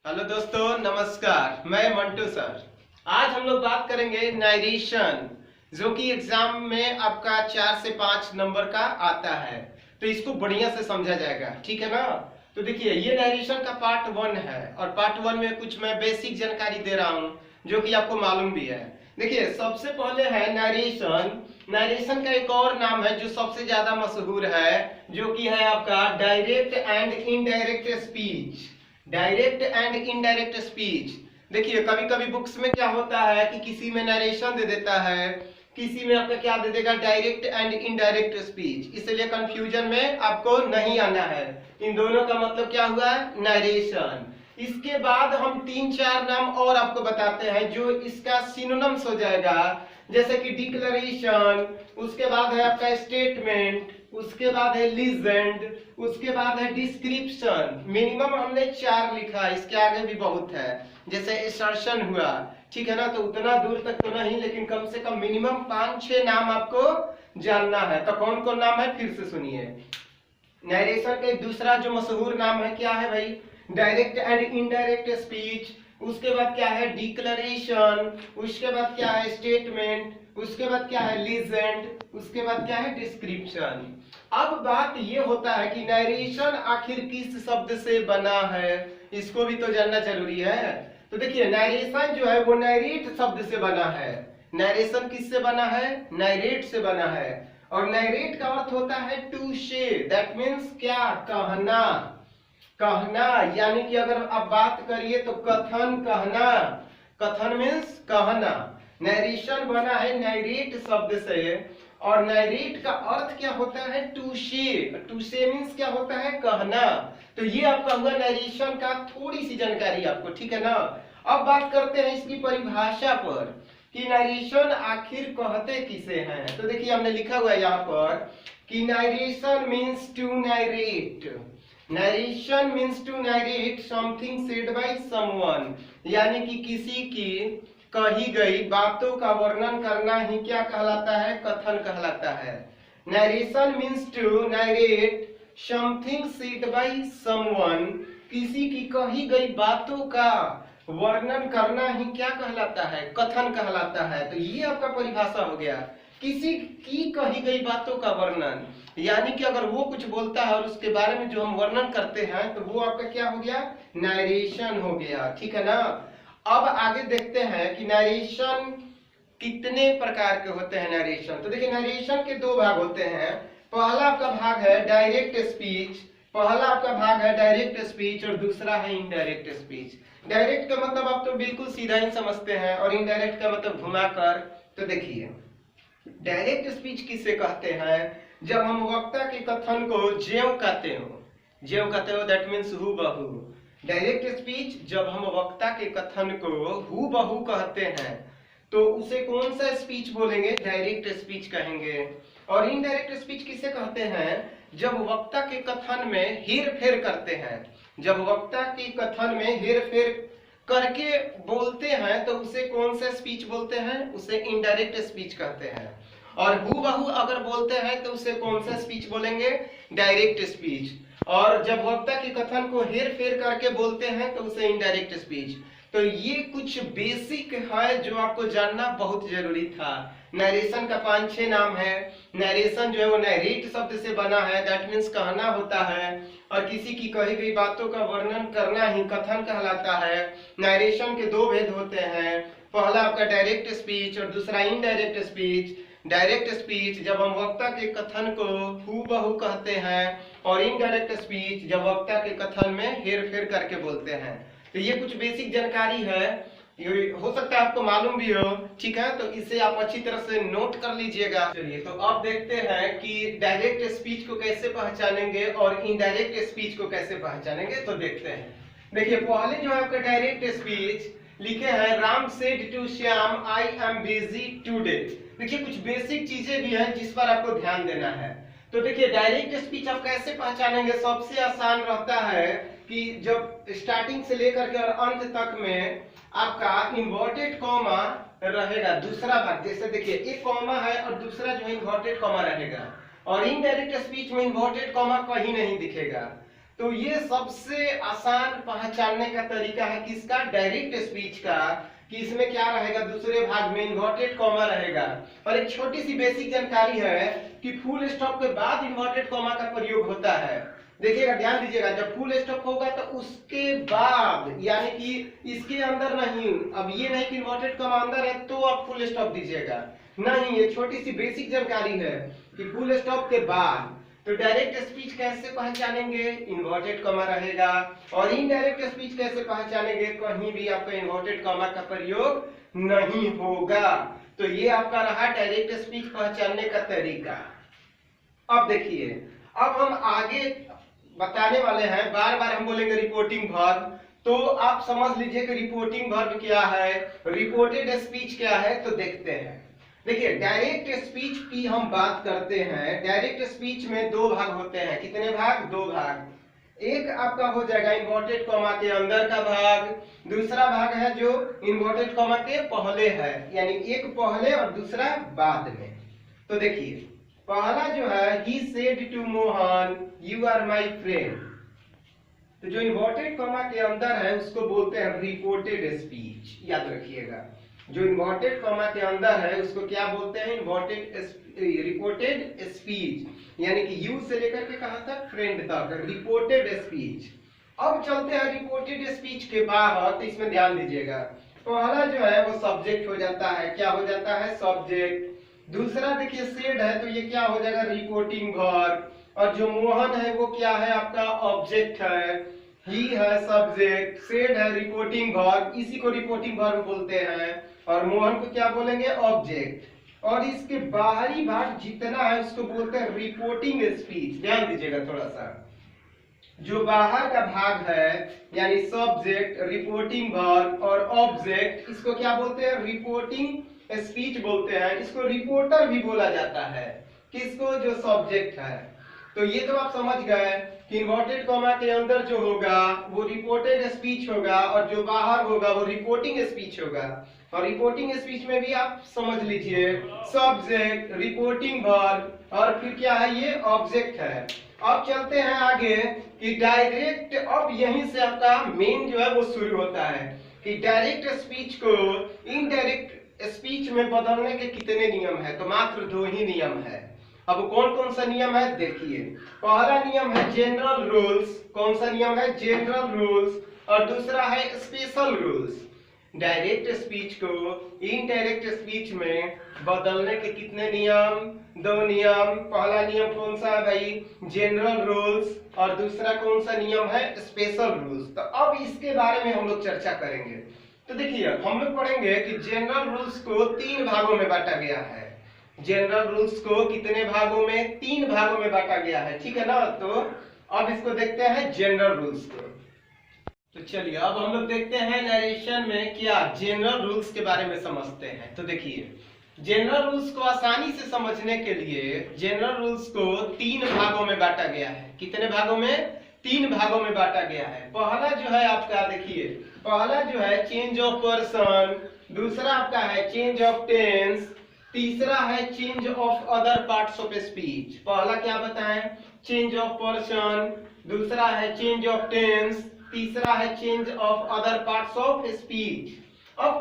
Hello दोस्तों, नमस्कार। मैं मंटू सर। आज हम लोग बात करेंगे नरेशन, जो कि एग्जाम में आपका 4 से 5 नंबर का आता है। तो इसको बढ़िया से समझा जाएगा, ठीक है ना। तो देखिए, ये नरेशन का पार्ट 1 है और पार्ट 1 में कुछ मैं बेसिक जानकारी दे रहा हूँ जो कि आपको मालूम भी है। देखिए, सबसे पहले है नरेशन। नरेशन का एक और नाम है जो सबसे ज्यादा मशहूर है, जो कि है आपका direct and indirect speech. Direct and indirect speech. देखिए, कभी कभी बुक्स में क्या होता है कि किसी में नरेशन दे देता है, किसी में आपका क्या दे देगा, डायरेक्ट एंड इनडायरेक्ट स्पीच। इसलिए कंफ्यूजन में आपको नहीं आना है। इन दोनों का मतलब क्या हुआ, नरेशन। इसके बाद हम 3-4 नाम और आपको बताते हैं जो इसका सिनोनिम्स हो जाएगा, जैसे कि डिक्लेरेशन, उसके बाद है आपका स्टेटमेंट, उसके बाद है लीजेंड, उसके बाद है डिस्क्रिप्शन। मिनिमम हमने 4 लिखा, इसके आगे भी बहुत है, जैसे असर्शन हुआ, ठीक है ना। तो उतना दूर तक तो नहीं, लेकिन कम से कम मिनिमम 5-6 नाम आपको जानना है। तो कौन कौन नाम है फिर से सुनिए। नरेशन का एक दूसरा जो मशहूर नाम है, क्या है भाई, डायरेक्ट एंड इनडायरेक्ट स्पीच। उसके बाद क्या है, डिक्लेरेशन। उसके बाद क्या है, स्टेटमेंट। उसके बाद क्या है, लीजेंड। उसके बाद क्या है, डिस्क्रिप्शन। अब बात ये होता है कि नरेशन आखिर किस शब्द से बना है, इसको भी तो जानना जरूरी है। तो देखिए, नरेशन जो है वो नरेट शब्द से बना है। नरेशन किससे बना है, नरेट से बना है। और नरेट का अर्थ होता है टू से, दैट मीन्स क्या, कहना। कहना यानी कि अगर आप बात करिए तो कथन कहना। कथन मीन्स कहना। नरेशन बना है नरेट शब्द से। और नरेट का अर्थ क्या होता है, टू से। टू से मीन्स क्या होता है, कहना। तो ये आपका हुआ नरेशन का थोड़ी सी जानकारी आपको, ठीक है ना। अब बात करते हैं इसकी परिभाषा पर कि नरेशन आखिर कहते किसे हैं। तो देखिए, हमने लिखा हुआ है यहाँ पर कि narration means to narrate. Narration means to narrate something said by someone, यानी कि किसी की कही गई बातों का वर्णन करना ही क्या कहलाता है, कथन कहलाता है। Narration means to narrate something said by someone, किसी की कही गई बातों का वर्णन करना ही क्या कहलाता है, कथन कहलाता है। तो ये आपका परिभाषा हो गया, किसी की कही गई बातों का वर्णन, यानी कि अगर वो कुछ बोलता है और उसके बारे में जो हम वर्णन करते हैं तो वो आपका क्या हो गया, नरेशन हो गया, ठीक है ना। अब आगे देखते हैं कि नरेशन कितने प्रकार के होते हैं। नरेशन, तो देखिए, नरेशन के 2 भाग होते हैं। पहला आपका भाग है डायरेक्ट स्पीच। पहला आपका भाग है डायरेक्ट स्पीच और दूसरा है इनडायरेक्ट स्पीच। डायरेक्ट का मतलब आप तो बिल्कुल सीधा ही समझते हैं और इनडायरेक्ट का मतलब घुमाकर। तो देखिए, डायरेक्ट स्पीच किसे कहते हैं, जब हम वक्ता के कथन को ज्यों कहते हो, ज्यों कहते हो दैट मीन्स हूबहू। डायरेक्ट स्पीच जब हम वक्ता के कथन को हूबहू कहते हैं तो उसे कौन सा स्पीच बोलेंगे, डायरेक्ट स्पीच कहेंगे। और इनडायरेक्ट स्पीच किसे कहते हैं, जब वक्ता के कथन में हेर फेर करते हैं। जब वक्ता के कथन में हेर फेर करके बोलते हैं तो उसे कौन सा स्पीच बोलते हैं, उसे इनडायरेक्ट स्पीच कहते हैं। और हूबहू अगर बोलते हैं तो उसे कौन सा स्पीच बोलेंगे, डायरेक्ट स्पीच। और जब वक्ता के कथन को हेर फेर करके बोलते हैं तो उसे इनडायरेक्ट स्पीच। तो ये कुछ बेसिक है जो आपको जानना बहुत जरूरी था। नरेशन का 5-6 नाम है। नरेशन जो है वो नरेट शब्द से बना है, दैट मीन्स कहना होता है। और किसी की कही गई बातों का वर्णन करना ही कथन कहलाता है। नरेशन के 2 भेद होते हैं, पहला आपका डायरेक्ट स्पीच और दूसरा इनडायरेक्ट स्पीच। डायरेक्ट स्पीच जब हम वक्ता के कथन को हूबहू कहते हैं, और इनडायरेक्ट स्पीच जब वक्ता के कथन में हेर फेर करके बोलते हैं। तो ये कुछ बेसिक जानकारी है, ये हो सकता है आपको मालूम भी हो, ठीक है। तो इसे आप अच्छी तरह से नोट कर लीजिएगा। चलिए, तो अब देखते हैं कि डायरेक्ट स्पीच को कैसे पहचानेंगे और इनडायरेक्ट स्पीच को कैसे पहचानेंगे। तो देखते हैं। देखिए, पहले जो है आपका डायरेक्ट स्पीच लिखे हैं, Ram said to Shyam I am busy today. देखिए, कुछ बेसिक चीजें भी हैं जिस पर आपको ध्यान देना है। तो देखिए, डायरेक्ट स्पीच आप कैसे पहचानेंगे, सबसे आसान रहता है कि जब स्टार्टिंग से लेकर के और अंत तक में आपका इन्वर्टेड कॉमा रहेगा, दूसरा भाग, जैसे देखिए एक कॉमा है और दूसरा जो है इन्वर्टेड कॉमा रहेगा। और इनडायरेक्ट स्पीच में इन्वर्टेड कॉमा कहीं नहीं दिखेगा। तो ये सबसे आसान पहचानने का तरीका है किसका, डायरेक्ट स्पीच का, कि इसमें क्या रहेगा, दूसरे भाग में इन्वर्टेड कॉमा रहेगा। और एक छोटी सी बेसिक जानकारी है कि फुल स्टॉप के बाद इन्वर्टेड कॉमा का प्रयोग होता है। देखिएगा, ध्यान दीजिएगा, जब फुल स्टॉप होगा तो उसके बाद, यानी कि इसके अंदर नहीं। अब ये नहीं कि इन्वर्टेड कॉमा अंदर है तो आप फुल स्टॉप दीजिएगा, नहीं, ये छोटी सी बेसिक जानकारी है कि फुल स्टॉप के बाद। तो डायरेक्ट स्पीच कैसे पहचानेंगे, इन्वर्टेड कॉमा रहेगा। और इनडायरेक्ट स्पीच कैसे पहचानेंगे, कहीं भी आपका इन्वर्टेड कॉमा का प्रयोग नहीं होगा। तो ये आपका रहा डायरेक्ट स्पीच पहचानने का तरीका। अब देखिए, अब हम आगे बताने वाले हैं, बार बार हम बोलेंगे रिपोर्टिंग वर्ब, तो आप समझ लीजिए कि रिपोर्टिंग वर्ब क्या है, रिपोर्टेड स्पीच क्या है। तो देखते हैं, देखिए डायरेक्ट स्पीच की हम बात करते हैं। डायरेक्ट स्पीच में दो भाग होते हैं, कितने भाग, दो भाग। एक आपका हो जाएगा इन्वर्टेड कॉमा के अंदर का भाग, दूसरा भाग है जो इन्वर्टेड कॉमा के पहले है, यानी एक पहले और दूसरा बाद में। तो देखिए, पहला जो है, he said to Mohan you are my friend, तो जो इन्वर्टेड कॉमा के अंदर है उसको बोलते हैं रिपोर्टेड स्पीच। याद रखिएगा, जो इन्वर्टेड कॉमा के अंदर है उसको क्या बोलते हैं, रिपोर्टेड स्पीच, यानी कि यू से लेकर के कहां तक, फ्रेंड तक, रिपोर्टेड स्पीच। अब चलते हैं रिपोर्टेड स्पीच के बाहर, तो इसमें ध्यान दीजिएगा, पहला जो है वो सब्जेक्ट हो जाता है, क्या हो जाता है, सब्जेक्ट। दूसरा देखिए सेड है, तो ये क्या हो जाएगा, रिपोर्टिंग वर्ब। और जो मोहन है वो क्या है, आपका ऑब्जेक्ट है, ही है सब्जेक्ट, सेड है रिपोर्टिंग वर्ब, इसी को रिपोर्टिंग वर्ब बोलते हैं। और मोहन को क्या बोलेंगे, ऑब्जेक्ट। और इसके बाहरी भाग जितना है उसको बोलते हैं रिपोर्टिंग स्पीच। ध्यान दीजिएगा थोड़ा सा, जो बाहर का भाग है यानी सब्जेक्ट, रिपोर्टिंग वर्ब और ऑब्जेक्ट, इसको क्या बोलते हैं, रिपोर्टिंग स्पीच बोलते हैं। इसको रिपोर्टर भी बोला जाता है, किसको, जो सब्जेक्ट है। तो ये तो आप समझ गए कि इन्वर्टेड कॉमा के अंदर जो होगा वो रिपोर्टेड स्पीच होगा, और जो बाहर होगा वो रिपोर्टिंग स्पीच होगा। और रिपोर्टिंग स्पीच में भी आप समझ लीजिए, सब्जेक्ट, रिपोर्टिंग वर्ब और फिर क्या है, ये ऑब्जेक्ट है। अब चलते हैं आगे कि डायरेक्ट, अब यहीं से आपका मेन जो है वो शुरू होता है कि डायरेक्ट स्पीच को इनडायरेक्ट स्पीच में बदलने के कितने नियम है। तो मात्र दो ही नियम है। अब कौन कौन सा नियम है, देखिए, पहला नियम है जनरल रूल्स। कौन सा नियम है, जनरल रूल्स। और दूसरा है स्पेशल रूल्स। डायरेक्ट स्पीच को इनडायरेक्ट स्पीच में बदलने के कितने नियम, दो नियम। पहला नियम कौन सा है भाई, जनरल रूल्स, और दूसरा कौन सा नियम है, स्पेशल रूल्स। तो अब इसके बारे में हम लोग चर्चा करेंगे। तो देखिए, हम लोग पढ़ेंगे कि जनरल रूल्स को तीन भागों में बांटा गया है। जनरल रूल्स को कितने भागों में, तीन भागों में बांटा गया है, ठीक है ना। तो अब इसको देखते हैं जनरल रूल्स को। तो चलिए, अब हम लोग देखते हैं नरेशन में क्या जनरल रूल्स के बारे में समझते हैं। तो देखिए, जनरल रूल्स को आसानी से समझने के लिए जनरल रूल्स को तीन भागों में बांटा गया है। कितने भागों में, तीन भागों में बांटा गया है। पहला जो है आपका, देखिए, पहला जो है चेंज ऑफ पर्सन, दूसरा आपका है चेंज ऑफ टेंस, तीसरा है change of other parts of speech. पहला क्या बताएं, चेंज ऑफ पर्सन, दूसरा है चेंज ऑफ टेंस, तीसरा है change of other parts of speech. अब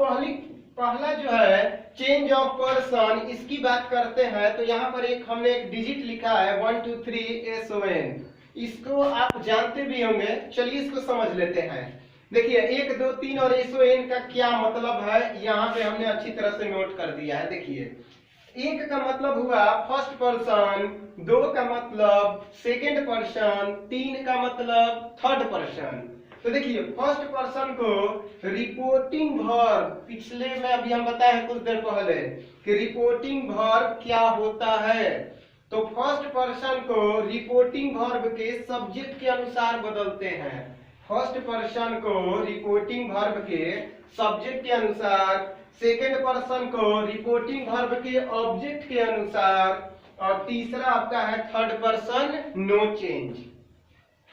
पहला जो है चेंज ऑफ पर्सन, इसकी बात करते हैं। तो यहाँ पर हमने एक डिजिट लिखा है 1 2 3 SON, इसको आप जानते भी होंगे। चलिए इसको समझ लेते हैं। देखिए, 1 2 3 और SON का क्या मतलब है, यहाँ पे हमने अच्छी तरह से नोट कर दिया है। देखिए, 1 का मतलब हुआ फर्स्ट पर्सन, 2 का मतलब सेकंड पर्सन, 3 का मतलब थर्ड पर्सन। तो देखिए, फर्स्ट पर्सन को रिपोर्टिंग वर्ब, पिछले में अभी हम बताए हैं कुछ देर पहले कि रिपोर्टिंग वर्ब क्या होता है। तो फर्स्ट पर्सन को रिपोर्टिंग वर्ब के सब्जेक्ट के अनुसार बदलते हैं। फर्स्ट पर्सन को रिपोर्टिंग वर्ब के सब्जेक्ट के अनुसार, सेकंड पर्सन को रिपोर्टिंग वर्ब के ऑब्जेक्ट के अनुसार, और तीसरा आपका है थर्ड पर्सन नो चेंज।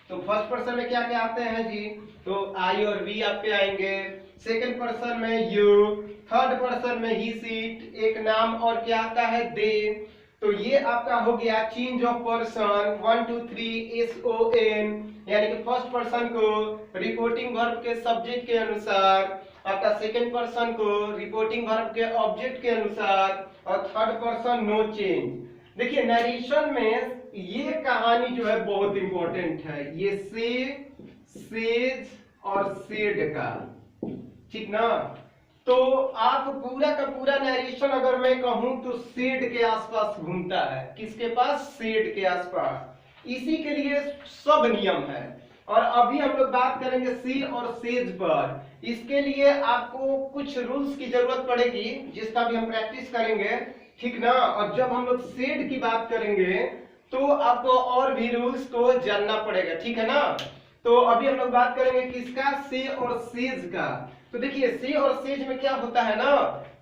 तो फर्स्ट पर्सन में क्या क्या आते हैं जी, तो आई और वी आप पे आएंगे, सेकंड पर्सन में यू, थर्ड पर्सन में ही सीट, एक नाम और क्या आता है दे। तो ये आपका हो गया चेंज ऑफ पर्सन 1 2 3 SON, यानी कि फर्स्ट पर्सन को रिपोर्टिंग वर्ब के सब्जेक्ट के अनुसार, आपका सेकंड पर्सन को रिपोर्टिंग वर्ब के ऑब्जेक्ट के अनुसार, और थर्ड पर्सन नो चेंज। देखिए नरेशन में ये कहानी जो है बहुत इंपॉर्टेंट है, ये से, सेज और सेड का, ठीक ना। तो आप पूरा का पूरा नरेशन अगर मैं कहूं तो सेड के आसपास घूमता है, किसके पास, सेड के आसपास। इसी के लिए सब नियम है। और अभी हम लोग बात करेंगे सी और सेज पर। इसके लिए आपको कुछ रूल्स की जरूरत पड़ेगी जिसका भी हम प्रैक्टिस करेंगे, ठीक ना। और जब हम लोग सेड की बात करेंगे तो आपको और भी रूल्स को जानना पड़ेगा, ठीक है ना। तो अभी हम लोग बात करेंगे किसका, से और सेज का। तो देखिए से और सेज में क्या होता है ना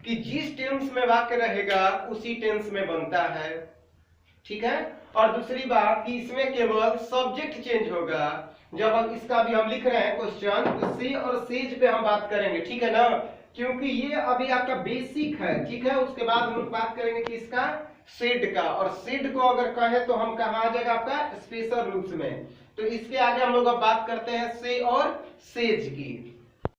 कि जिस टेंस में वाक्य रहेगा उसी टेंस में बनता है, ठीक है। और दूसरी बात कि इसमें केवल सब्जेक्ट चेंज होगा। जब हम इसका भी हम लिख रहे हैं क्वेश्चन तो से और सेज पे हम बात करेंगे, ठीक है ना, क्योंकि ये अभी आपका बेसिक है, ठीक है। उसके बाद हम लोग बात करेंगे किसका, सेड का। और सेड को अगर कहें तो हम कहाँ आ जाएगा आपका स्पेशल रूल्स में। तो इसके आगे हम लोग अब बात करते हैं से और सेज की।